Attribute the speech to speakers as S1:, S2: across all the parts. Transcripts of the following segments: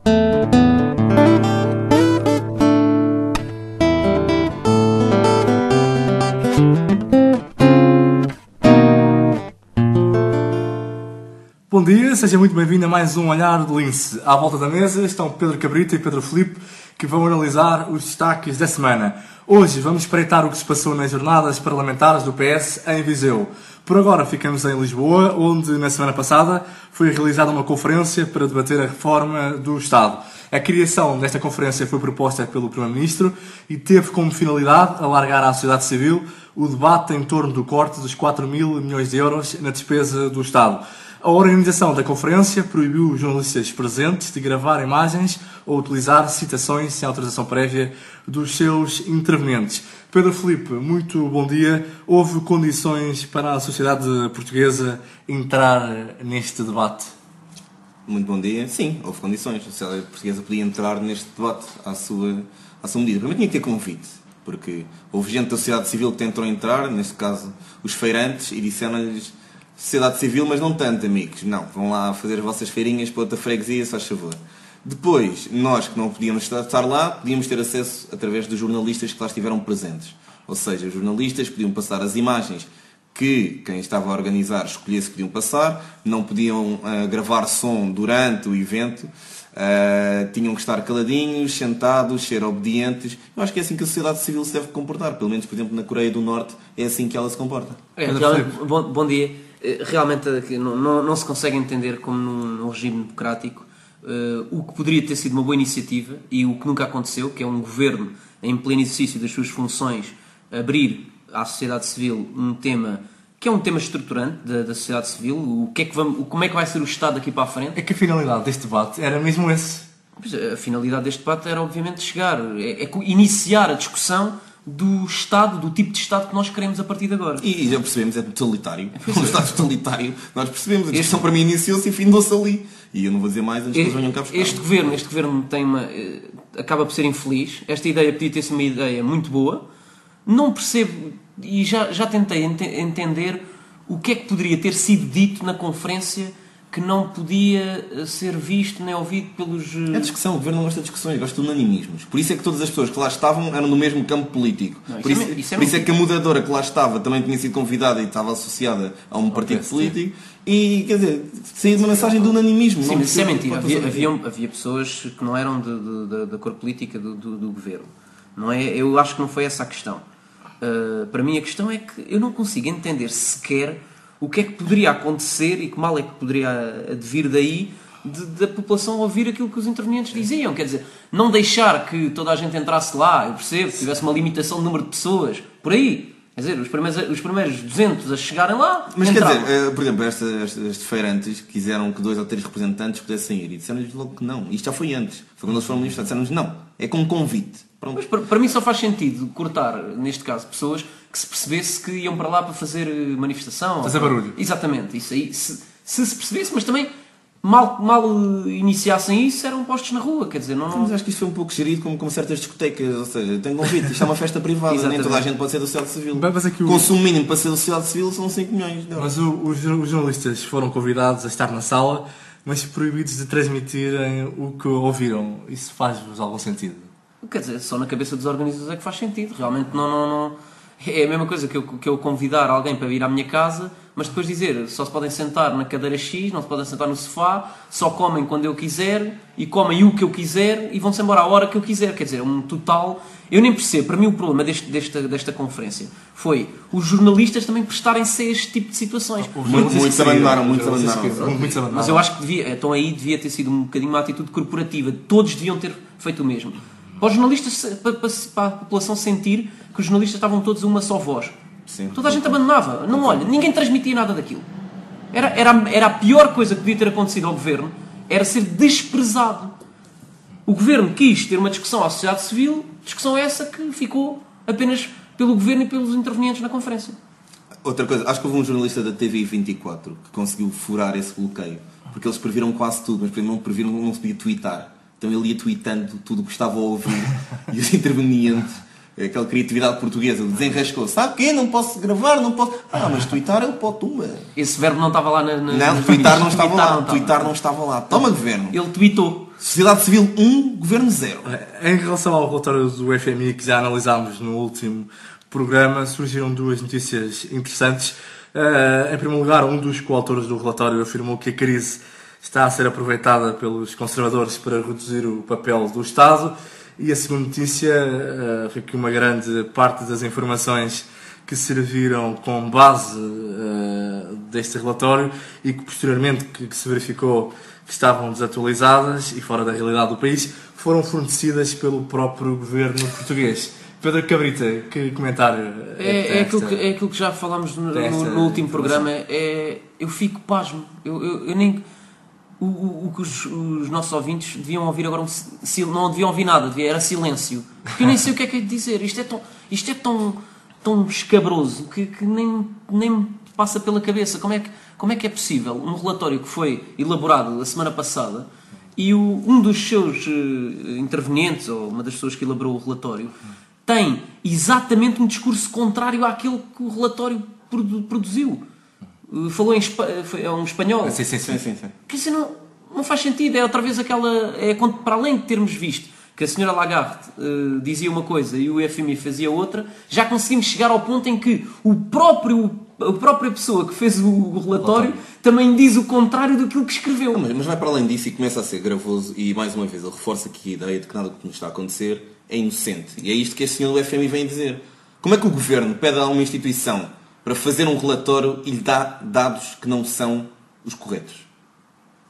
S1: Bom dia, seja muito bem-vindo a mais um Olhar de Lince. À volta da mesa estão Pedro Cabrita e Pedro Filipe, que vão analisar os destaques da semana. Hoje vamos espreitar o que se passou nas jornadas parlamentares do PS em Viseu. Por agora ficamos em Lisboa, onde na semana passada foi realizada uma conferência para debater a reforma do Estado. A criação desta conferência foi proposta pelo Primeiro-Ministro e teve como finalidade alargar à sociedade civil o debate em torno do corte dos 4 mil milhões de euros na despesa do Estado. A organização da conferência proibiu os jornalistas presentes de gravar imagens ou utilizar citações sem autorização prévia dos seus intervenientes. Pedro Filipe, muito bom dia. Houve condições para a sociedade portuguesa entrar neste debate?
S2: Muito bom dia. Sim, houve condições. A sociedade portuguesa podia entrar neste debate à sua medida. Primeiro tinha que ter convite, porque houve gente da sociedade civil que tentou entrar, neste caso os feirantes, e disseram-lhes: sociedade civil, mas não tanto, amigos. Não, vão lá fazer as vossas feirinhas para outra freguesia, se faz favor. Depois, nós que não podíamos estar lá, podíamos ter acesso através dos jornalistas que lá estiveram presentes. Ou seja, os jornalistas podiam passar as imagens que quem estava a organizar escolhesse que podiam passar, não podiam gravar som durante o evento, tinham que estar caladinhos, sentados, ser obedientes. Eu acho que é assim que a sociedade civil se deve comportar. Pelo menos, por exemplo, na Coreia do Norte, é assim que ela se comporta.
S3: Bom dia. Realmente não se consegue entender como num regime democrático o que poderia ter sido uma boa iniciativa e o que nunca aconteceu, que é um governo em pleno exercício das suas funções abrir à sociedade civil um tema que é um tema estruturante da sociedade civil. Como é que vai ser o Estado daqui para a frente?
S1: É que a finalidade deste debate era mesmo esse.
S3: A finalidade deste debate era obviamente chegar, iniciar a discussão do Estado, do tipo de Estado que nós queremos a partir de agora.
S2: E já percebemos, é totalitário. Um Estado totalitário, nós percebemos. A discussão para mim iniciou-se e findou-se ali. E eu não vou dizer mais antes que eles venham cá buscar.
S3: Este governo tem acaba por ser infeliz. Esta ideia podia ter sido uma ideia muito boa. Não percebo, e já tentei entender o que é que poderia ter sido dito na conferência que não podia ser visto nem ouvido pelos...
S2: É discussão, o governo não gosta de discussões, gosta de unanimismos. Por isso é que todas as pessoas que lá estavam eram no mesmo campo político. Por isso é que a moderadora que lá estava também tinha sido convidada e estava associada a um partido político. E, quer dizer, saiu uma mensagem de unanimismo.
S3: Sim, mas isso é mentira. Havia pessoas que não eram da cor política do governo. Não é? Eu acho que não foi essa a questão. Para mim a questão é que eu não consigo entender sequer o que é que poderia acontecer e que mal é que poderia advir daí da população ouvir aquilo que os intervenientes diziam. Quer dizer, não deixar que toda a gente entrasse lá, eu percebo, que tivesse uma limitação de número de pessoas, por aí. Quer dizer, os primeiros 200 a chegarem lá,
S2: mas
S3: entravam.
S2: Quer dizer, por exemplo, estes feirantes quiseram que 2 ou 3 representantes pudessem ir e disseram-lhes logo que não. Isto já foi antes. Foi quando eles foram ministros, disseram-lhes não. É como convite. Pronto.
S3: Mas para mim só faz sentido cortar, neste caso, pessoas que se percebesse que iam para lá para fazer manifestação.
S1: Fazer barulho.
S3: Exatamente. Isso aí, se percebesse, mas também mal iniciassem isso, eram postos na rua. Quer dizer, não...
S2: Mas acho que isso foi um pouco gerido como certas discotecas. Ou seja, tem convite. Isto é uma festa privada. Nem toda a gente pode ser da sociedade civil. O consumo mínimo para ser da sociedade civil são 5 milhões. Não.
S1: Mas os jornalistas foram convidados a estar na sala, mas proibidos de transmitirem o que ouviram. Isso faz-vos algum sentido?
S3: Quer dizer, só na cabeça dos organizadores é que faz sentido. Realmente não... É a mesma coisa que eu convidar alguém para vir à minha casa, mas depois dizer, só se podem sentar na cadeira X, não se podem sentar no sofá, só comem quando eu quiser, e comem o que eu quiser, e vão-se embora à hora que eu quiser. Quer dizer, é um total... Eu nem percebo. Para mim o problema desta conferência foi os jornalistas também prestarem-se a este tipo de situações.
S2: Muitos abandonaram.
S3: Mas eu acho que devia ter sido um bocadinho uma atitude corporativa. Todos deviam ter feito o mesmo. Para os jornalistas, para a população sentir que os jornalistas estavam todos a uma só voz.
S2: Sim.
S3: Toda a gente abandonava. Não, olha, ninguém transmitia nada daquilo. Era a pior coisa que podia ter acontecido ao governo, era ser desprezado. O governo quis ter uma discussão à sociedade civil, discussão essa que ficou apenas pelo governo e pelos intervenientes na conferência.
S2: Outra coisa, acho que houve um jornalista da TVI 24 que conseguiu furar esse bloqueio, porque eles previram quase tudo, mas não previram, não se podia tweetar. Então ele ia tweetando tudo o que estava a ouvir e os intervenientes aquela criatividade portuguesa, desenrascou-se. Sabe o quê? Não posso gravar, não posso... mas twittar ele pode, tumba.
S3: Esse verbo não estava lá
S2: Não, twittar não estava lá. Twittar não estava lá. Toma, governo.
S3: Ele tweetou.
S2: Sociedade Civil 1, Governo 0.
S1: Em relação ao relatório do FMI que já analisámos no último programa, surgiram duas notícias interessantes. Em primeiro lugar, um dos coautores do relatório afirmou que a crise está a ser aproveitada pelos conservadores para reduzir o papel do Estado. E a segunda notícia foi que uma grande parte das informações que serviram como base deste relatório e que posteriormente que se verificou que estavam desatualizadas e fora da realidade do país, foram fornecidas pelo próprio governo português. Pedro Cabrita, que comentário
S3: é aquilo que já falámos no último programa. Eu fico pasmo. Eu nem... O que os nossos ouvintes deviam ouvir agora, não deviam ouvir nada, era silêncio. Porque eu nem sei o que é que é de dizer. Isto é tão escabroso que nem me passa pela cabeça. Como é que é possível um relatório que foi elaborado a semana passada e um dos seus intervenientes, ou uma das pessoas que elaborou o relatório, tem exatamente um discurso contrário àquele que o relatório produziu? Falou é um espanhol.
S2: Sim.
S3: Quer dizer, não faz sentido. É outra vez aquela... para além de termos visto que a senhora Lagarde dizia uma coisa e o FMI fazia outra, já conseguimos chegar ao ponto em que a própria pessoa que fez o relatório também diz o contrário daquilo que escreveu.
S2: Mas vai para além disso e começa a ser gravoso, e mais uma vez ele reforça aqui a ideia de que nada do que nos está a acontecer é inocente. E é isto que este senhor do FMI vem dizer. Como é que o governo pede a uma instituição para fazer um relatório e lhe dá dados que não são os corretos?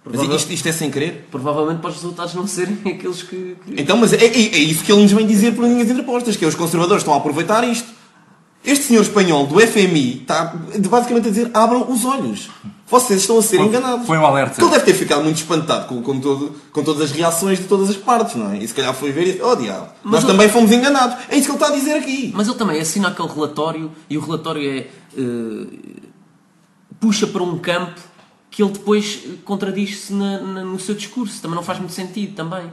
S2: Mas isto é sem querer?
S3: Provavelmente para os resultados não serem aqueles que...
S2: Então, mas é isso que ele nos vem dizer por linhas interpostas, que os conservadores estão a aproveitar isto. Este senhor espanhol do FMI está basicamente a dizer: abram os olhos. Vocês estão a ser enganados.
S1: Foi um alerta.
S2: Ele deve ter ficado muito espantado com todas as reações de todas as partes, não é? E se calhar foi ver e disse: oh diabo, nós também fomos enganados. É isso que ele está a dizer aqui.
S3: Mas ele também assina aquele relatório e o relatório puxa para um campo que ele depois contradiz-se no seu discurso. Também não faz muito sentido também.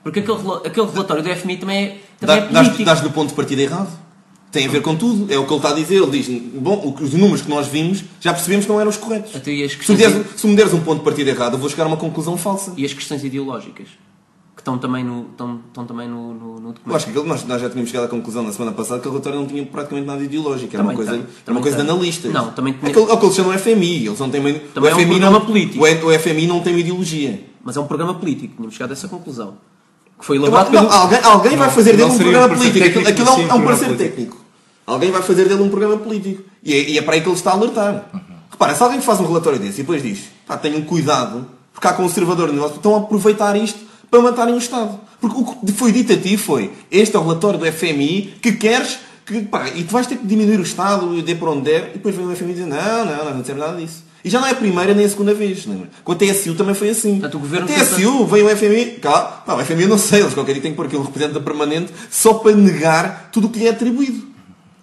S3: Porque aquele relatório do FMI também é político.
S2: Dás-lhe o ponto de partida errado. Tem a ver com tudo. É o que ele está a dizer. Ele diz: bom, os números que nós vimos já percebemos que não eram os corretos. Se me deres um ponto de partida errado, eu vou chegar a uma conclusão falsa.
S3: E as questões ideológicas? Que estão também no documento.
S2: Eu acho que nós já tínhamos chegado à conclusão na semana passada que o relatório não tinha praticamente nada ideológico. Era uma coisa de analistas.
S3: Não, também tinha...
S2: É o que eles chamam de FMI. Eles não têm uma...
S3: Também é um programa político.
S2: O FMI não tem uma ideologia.
S3: Mas é um programa político. Tínhamos chegado a essa conclusão. Que foi elaborado pelo...
S2: Alguém vai fazer dele um programa político. Aquilo é um parecer técnico. Alguém vai fazer dele um programa político. E é para aí que ele está a alertar. Repara, se alguém faz um relatório desse e depois diz: tenham cuidado, porque há conservadores no negócio, estão a aproveitar isto para matarem o Estado. Porque o que foi dito a ti foi: este é o relatório do FMI que queres... e tu vais ter que diminuir o Estado e der para onde der. E depois vem o FMI dizer: não dissemos nada disso. E já não é a primeira nem a segunda vez, lembra? Com a TSU também foi assim.
S3: Portanto, o governo
S2: TSU, veio o FMI... o FMI eu não sei, eles qualquer dia têm que pôr aqui um representante permanente só para negar tudo o que lhe é atribuído.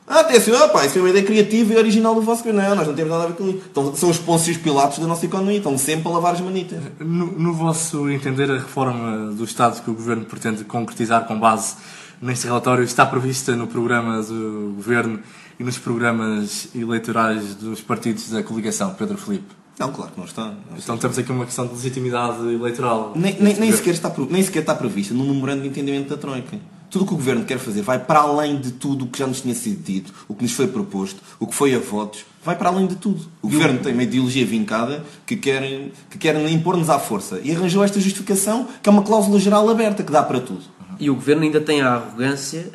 S2: TSU, isso foi uma ideia criativa e original do vosso governo. Não, nós não temos nada a ver com isso. Então, são os Pôncios Pilatos da nossa economia, estão sempre a lavar as manitas.
S1: No vosso entender, a reforma do Estado que o governo pretende concretizar com base neste relatório está prevista no programa do governo e nos programas eleitorais dos partidos da coligação, Pedro Filipe?
S2: Não, claro que não está.
S1: Então temos aqui uma questão de legitimidade eleitoral.
S2: Nem sequer está prevista no memorando de entendimento da Troika. Tudo o que o Governo quer fazer vai para além de tudo o que já nos tinha sido dito, o que nos foi proposto, o que foi a votos, vai para além de tudo. O Governo tem uma ideologia vincada que quer impor-nos à força e arranjou esta justificação, que é uma cláusula geral aberta, que dá para tudo.
S3: E o Governo ainda tem a arrogância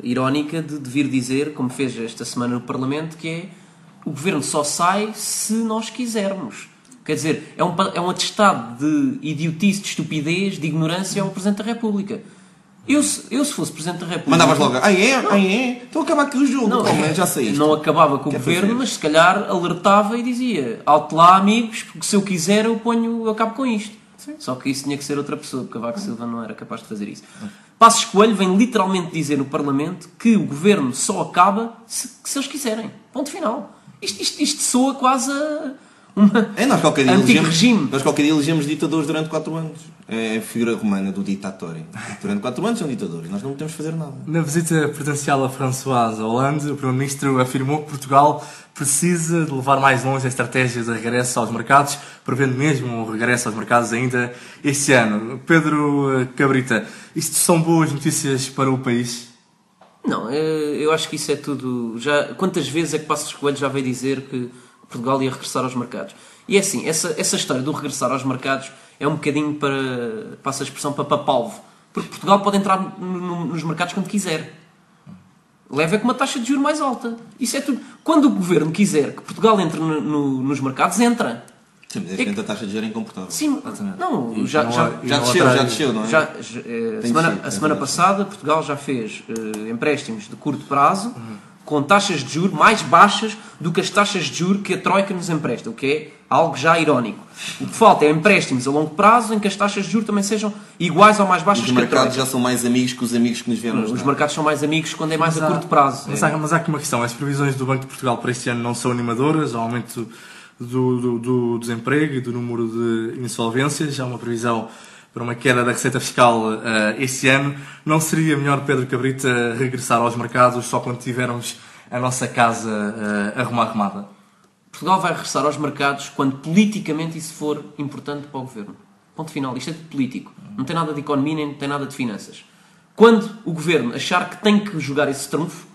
S3: irónica de vir dizer, como fez esta semana no Parlamento, que é: o Governo só sai se nós quisermos. Quer dizer, é um atestado de idiotice, de estupidez, de ignorância ao Presidente da República. Eu se fosse Presidente da República...
S2: Mandavas logo: então acaba aqui o jogo. Já saíste.
S3: Não acabava com o Governo, mas se calhar alertava e dizia: alto lá, amigos, porque se eu quiser eu acabo com isto. Sim. Só que isso tinha que ser outra pessoa, porque Cavaco Silva não era capaz de fazer isso. Passos Coelho vem literalmente dizer no Parlamento que o Governo só acaba se eles quiserem. Ponto final. Isto soa quase a
S2: Nós qualquer dia
S3: antigo regime.
S2: Nós qualquer dia elegemos ditadores durante 4 anos. É a figura romana do ditatório. Durante 4 anos são ditadores. Nós não podemos fazer nada.
S1: Na visita presidencial a François Hollande, o Primeiro-Ministro afirmou que Portugal precisa de levar mais longe a estratégia de regresso aos mercados, prevendo mesmo o regresso aos mercados ainda este ano. Pedro Cabrita, isto são boas notícias para o país?
S3: Não, eu acho que isso é tudo... Quantas vezes é que Passos Coelho já veio dizer que Portugal ia regressar aos mercados? E é assim, essa história do regressar aos mercados é um bocadinho passa a expressão, para papalvo. Porque Portugal pode entrar nos mercados quando quiser. Leva com uma taxa de juros mais alta. Isso é tudo. Quando o governo quiser que Portugal entre nos mercados, entra.
S2: Sim, mas a taxa de juros é incomportável.
S3: Sim, não, já
S2: desceu, não é?
S3: A semana passada, Portugal já fez empréstimos de curto prazo com taxas de juros mais baixas do que as taxas de juros que a Troika nos empresta, o que é algo já irónico. O que falta é empréstimos a longo prazo em que as taxas de juros também sejam iguais ou mais baixas que a Troika.
S2: Os mercados já são mais amigos que os amigos que nos vieram.
S3: Os mercados são mais amigos quando é mais a curto prazo.
S1: Mas há aqui uma questão. As previsões do Banco de Portugal para este ano não são animadoras. Há aumento do desemprego e do número de insolvências. Há uma previsão para uma queda da receita fiscal este ano. Não seria melhor, Pedro Cabrita, regressar aos mercados só quando tivermos a nossa casa arrumada?
S3: Portugal vai regressar aos mercados quando politicamente isso for importante para o governo. Ponto final. Isto é tudo político. Não tem nada de economia nem tem nada de finanças. Quando o governo achar que tem que jogar esse trunfo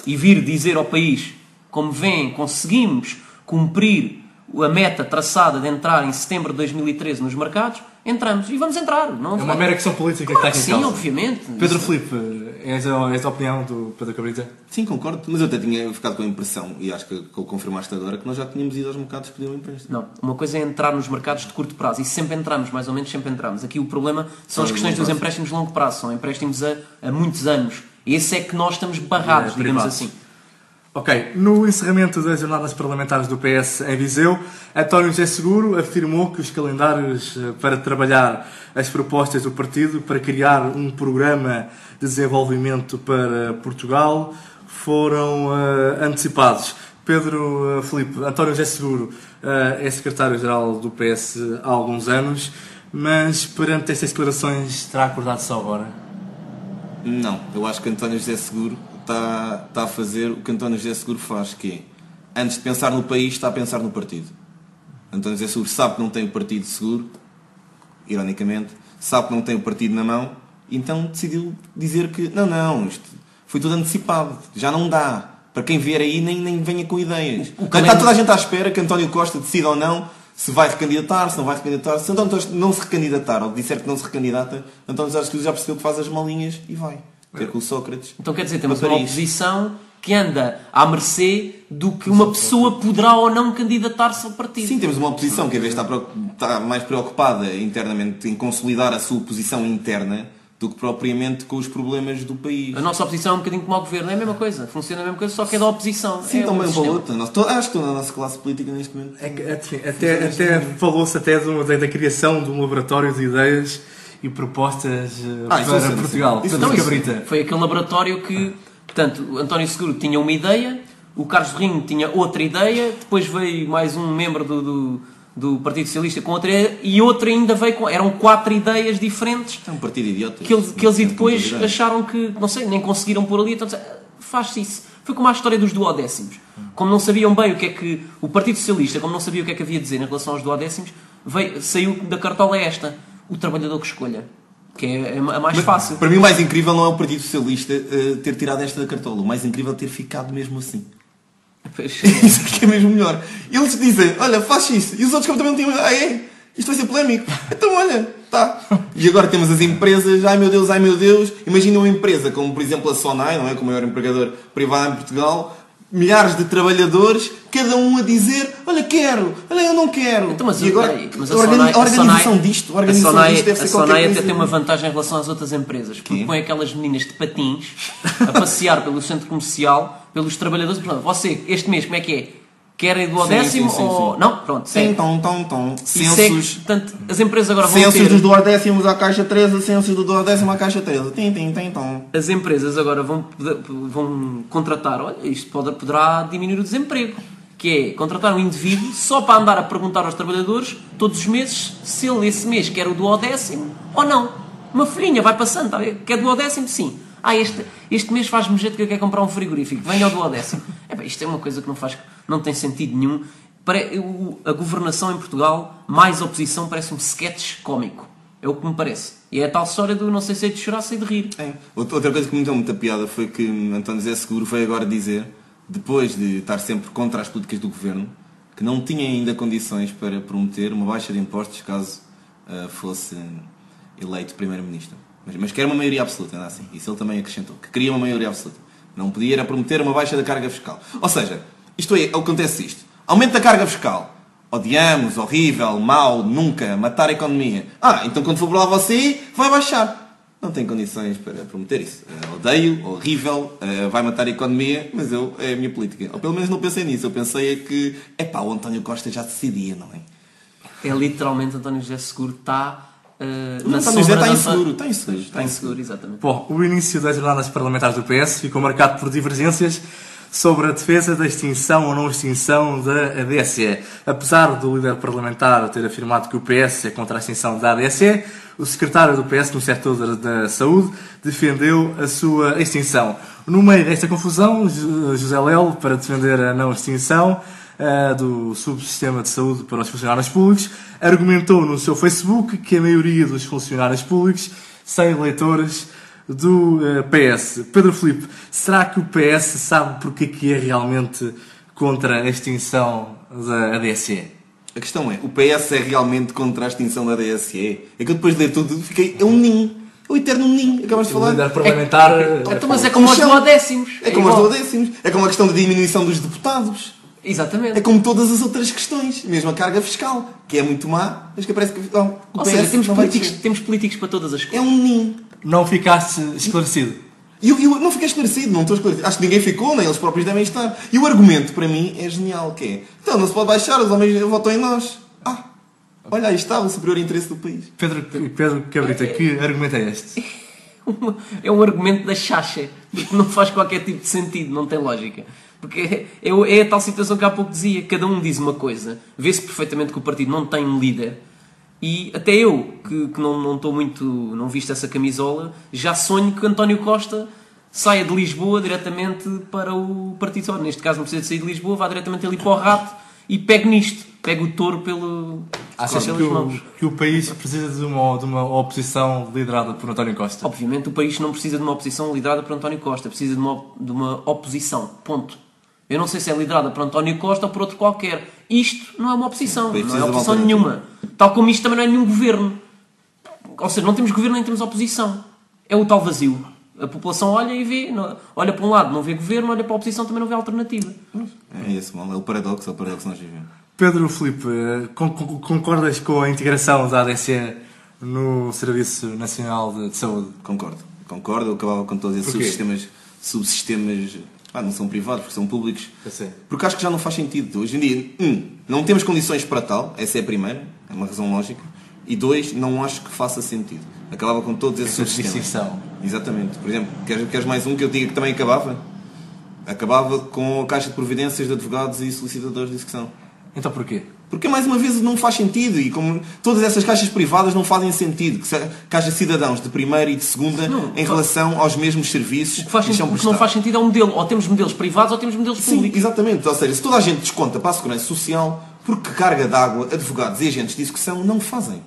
S3: e vir dizer ao país, como veem, conseguimos cumprir a meta traçada de entrar em setembro de 2013 nos mercados, entramos. E vamos entrar. Não
S1: é uma mera questão política que está aqui em
S3: causa. Sim, obviamente.
S1: Pedro Filipe, és a opinião do Pedro Cabrita?
S2: Sim, concordo. Mas eu até tinha ficado com a impressão, e acho que confirmaste agora, que nós já tínhamos ido aos mercados pedir um empréstimo.
S3: Não. Uma coisa é entrar nos mercados de curto prazo. E sempre entramos, mais ou menos sempre entramos. Aqui o problema são as questões dos empréstimos de longo prazo. São empréstimos a muitos anos. Esse é que nós estamos barrados, digamos assim.
S1: Ok, no encerramento das jornadas parlamentares do PS em Viseu, António José Seguro afirmou que os calendários para trabalhar as propostas do partido para criar um programa de desenvolvimento para Portugal foram antecipados. Pedro Filipe, António José Seguro é secretário-geral do PS há alguns anos, mas perante estas declarações terá acordado só agora?
S2: Não, eu acho que António José Seguro está a fazer o que António José Seguro faz, que é, antes de pensar no país, está a pensar no partido. António José Seguro sabe que não tem o partido seguro, ironicamente, sabe que não tem o partido na mão, então decidiu dizer que não, isto foi tudo antecipado, já não dá. Para quem vier aí, nem venha com ideias. Está toda a gente à espera que António Costa decida ou não se vai recandidatar, se não vai recandidatar. Se António Costa não se recandidatar ou disser que não se recandidata, António José Seguro já percebeu que faz as malinhas e vai ter com o Sócrates.
S3: Então quer dizer, temos uma oposição que anda à mercê do que uma pessoa poderá ou não candidatar-se ao partido.
S2: Sim, temos uma oposição que às vezes está mais preocupada internamente em consolidar a sua posição interna do que propriamente com os problemas do país.
S3: A nossa oposição é um bocadinho como ao governo, é a mesma coisa, funciona a mesma coisa, só que é da oposição.
S2: Sim, também para outra. Acho que estou na nossa classe política neste momento.
S1: Até falou-se da criação de um laboratório de ideias e propostas para Portugal.
S3: Foi aquele laboratório que, portanto, António Seguro tinha uma ideia, o Carlos Rinho tinha outra ideia, depois veio mais um membro do Partido Socialista com outra ideia, e outra ainda veio com... Eram 4 ideias diferentes.
S2: É um partido idiota.
S3: Que eles e depois acharam que, não sei, nem conseguiram pôr ali, então faz-se isso. Foi como a história dos duodécimos. Como não sabiam bem o que é que... O Partido Socialista, como não sabia o que é que havia a dizer em relação aos duodécimos, saiu da cartola esta. O trabalhador que escolha. Que é a mais fácil.
S2: Para mim o mais incrível não é o Partido Socialista ter tirado esta da cartola. O mais incrível é ter ficado mesmo assim. Isso que é mesmo melhor. Eles dizem, olha, faz isso. E os outros também não tinham... isto vai ser polémico. Então olha, tá. E agora temos as empresas, ai meu Deus. Imagina uma empresa como, por exemplo, a Sonai, não é? Como o maior empregador privado em Portugal. Milhares de trabalhadores, cada um a dizer, olha, quero, olha, eu não quero.
S3: Então, mas,
S2: e agora, a organização disto deve ser qualquer coisa.
S3: A Sonai até tem uma vantagem em relação às outras empresas, porque põe aquelas meninas de patins a passear pelo centro comercial, pelos trabalhadores. Portanto, você, este mês, como é que é? Querem duodécimo ou... Não? Pronto.
S2: Sim, Censos...
S3: Portanto, as empresas agora vão
S2: censos dos duodécimos à caixa 13, censos do duodécimo à caixa 13.
S3: As empresas agora vão contratar... Olha, isto poderá diminuir o desemprego. que é contratar um indivíduo só para andar a perguntar aos trabalhadores todos os meses se ele esse mês quer o 12º ou não. Uma folhinha vai passando, está a ver? Quer 12º? Sim. Este mês faz-me jeito que eu quero comprar um frigorífico, venha ao 12º. Isto é uma coisa que não tem sentido nenhum. A governação em Portugal, mais oposição, parece um sketch cómico. É o que me parece. E é a tal história do não sei se é de chorar, sei de rir.
S2: Outra coisa que me deu muita piada foi que António José Seguro veio agora dizer, depois de estar sempre contra as políticas do governo, que não tinha ainda condições para prometer uma baixa de impostos caso fosse eleito primeiro-ministro. Mas quer uma maioria absoluta, não é assim? Isso ele também acrescentou, que queria uma maioria absoluta. Não podia era prometer uma baixa da carga fiscal. Ou seja, acontece isto. Aumento da carga fiscal. Odiamos, horrível, mau, nunca, matar a economia. Então quando for para lá você, vai baixar. Não tenho condições para prometer isso. Odeio, horrível, vai matar a economia, mas é a minha política. Ou pelo menos não pensei nisso. Eu pensei que, o António Costa já decidia, não é?
S3: É literalmente António José Seguro está...
S2: António José está inseguro,
S3: exatamente.
S1: Bom, o início das jornadas parlamentares do PS ficou marcado por divergências sobre a defesa da extinção ou não extinção da ADSE. Apesar do líder parlamentar ter afirmado que o PS é contra a extinção da ADSE, o secretário do PS no setor da saúde defendeu a sua extinção. No meio desta confusão, José Lelo, para defender a não extinção do subsistema de saúde para os funcionários públicos, argumentou no seu Facebook que a maioria dos funcionários públicos são eleitores do PS. Pedro Filipe, será que o PS sabe porque que é realmente contra a extinção da ADSE?
S2: A questão é, o PS é realmente contra a extinção da ADSE? É que eu depois de ler tudo fiquei, é um ninho. É o eterno ninho, acabas de falar.
S1: O líder parlamentar...
S3: Mas é como os duodécimos.
S2: É como os duodécimos. É como a questão da diminuição dos deputados.
S3: Exatamente.
S2: É como todas as outras questões. Mesmo a carga fiscal, que é muito má, mas que parece que...
S3: Ou seja, temos políticos para todas as coisas.
S2: É um ninho.
S1: Não ficaste esclarecido?
S2: Eu não fiquei esclarecido, não estou esclarecido. Acho que ninguém ficou, nem eles próprios devem estar. E o argumento, para mim, é genial, que é... Então, não se pode baixar, os homens votam em nós. Olha, aí está o superior interesse do país.
S1: Pedro Cabrita, que argumento é este?
S3: É um argumento da chacha, porque não faz qualquer tipo de sentido, não tem lógica. Porque é a tal situação que há pouco dizia, cada um diz uma coisa, vê-se perfeitamente que o partido não tem um líder, e até eu, que não estou muito, não visto essa camisola, já sonho que António Costa saia de Lisboa diretamente para o partido. Neste caso não precisa de sair de Lisboa, vá diretamente ali para o rato e pegue nisto, pegue o touro pelas mãos.
S1: Que o país precisa de uma oposição liderada por António Costa?
S3: Obviamente o país não precisa de uma oposição liderada por António Costa, precisa de uma oposição, ponto. Eu não sei se é liderada por António Costa ou por outro qualquer. Isto não é uma oposição, não é oposição nenhuma. Tal como isto também não é nenhum governo. Ou seja, não temos governo nem temos oposição. É o tal vazio. A população olha e vê, olha para um lado, não vê governo, olha para a oposição, também não vê alternativa.
S2: É esse mal, é o paradoxo que nós vivemos.
S1: Pedro Filipe, concordas com a integração da ADSE no Serviço Nacional de Saúde?
S2: Concordo, eu acabava com todos esses subsistemas, não são privados, porque são públicos. Porque acho que já não faz sentido. Hoje em dia, não temos condições para tal, essa é a primeira, é uma razão lógica, e 2, não acho que faça sentido. Acabava com todos esses subsistemas. Exatamente. Por exemplo, queres mais um que eu diga que também acabava? Acabava com a Caixa de Providências de advogados e solicitadores de execução.
S1: Então porquê?
S2: Porque mais uma vez não faz sentido, e como todas essas caixas privadas não fazem sentido, que haja cidadãos de primeira e de segunda em relação aos mesmos serviços.
S3: O que não faz sentido é um modelo, ou temos modelos privados ou temos modelos públicos.
S2: Sim, exatamente. Ou seja, se toda a gente desconta para a segurança social, porque carga de água, advogados e agentes de execução não fazem.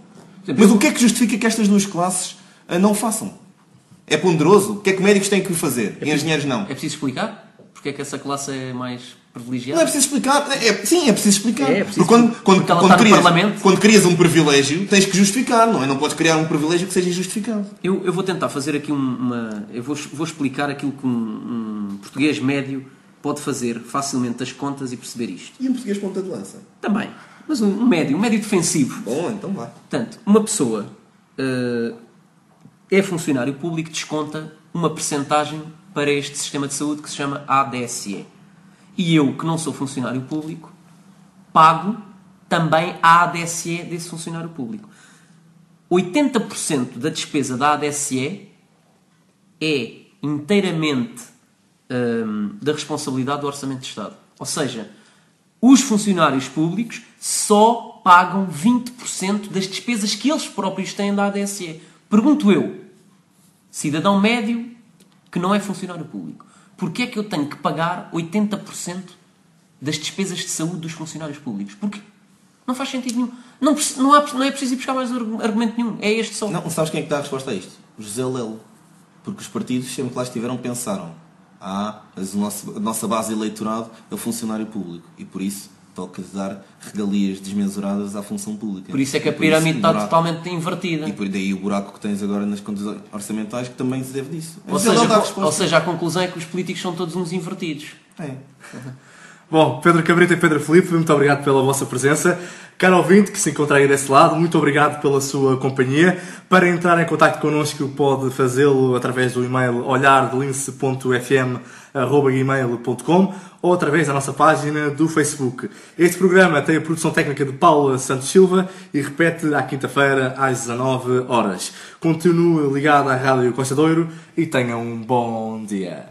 S2: Mas o que é que justifica que estas duas classes não façam? É ponderoso? O que é que médicos têm que fazer? E engenheiros não?
S3: É preciso explicar? Porque é que essa classe é mais privilegiada?
S2: Não é preciso explicar. Sim, é preciso explicar.
S3: Porque
S2: quando crias um privilégio, tens que justificar, não é? Não podes criar um privilégio que seja injustificado.
S3: Eu vou tentar fazer aqui eu vou explicar aquilo que um português médio pode fazer facilmente as contas e perceber isto.
S2: E um português ponta de lança?
S3: Também. Mas um médio defensivo.
S2: Bom, então vai.
S3: Portanto, uma pessoa é funcionário público, desconta uma percentagem para este sistema de saúde que se chama ADSE. E eu, que não sou funcionário público, pago também a ADSE desse funcionário público. 80% da despesa da ADSE é inteiramente da responsabilidade do Orçamento de Estado. Ou seja, Os funcionários públicos só pagam 20% das despesas que eles próprios têm da ADSE. Pergunto eu, cidadão médio que não é funcionário público, porquê é que eu tenho que pagar 80% das despesas de saúde dos funcionários públicos? Porquê? Não faz sentido nenhum. Não é preciso ir buscar mais argumento nenhum. É este só.
S2: Não, sabes quem é que dá a resposta a isto? José Lelo. Porque os partidos, sempre que lá estiveram, pensaram: mas a nossa base eleitoral é o funcionário público. E por isso toca dar regalias desmesuradas à função pública.
S3: Por isso é que a pirâmide está totalmente invertida.
S2: E por daí o buraco que tens agora nas contas orçamentais, que também se deve disso.
S3: Ou seja, a conclusão é que os políticos são todos uns invertidos.
S2: É.
S1: Bom, Pedro Cabrita e Pedro Filipe, muito obrigado pela vossa presença. Caro ouvinte que se encontra aí desse lado, muito obrigado pela sua companhia. Para entrar em contacto connosco pode fazê-lo através do e-mail olhardelince.fm@gmail.com ou através da nossa página do Facebook. Este programa tem a produção técnica de Paula Santos Silva e repete à quinta-feira às 19 horas. Continue ligado à Rádio Costa Douro e tenha um bom dia.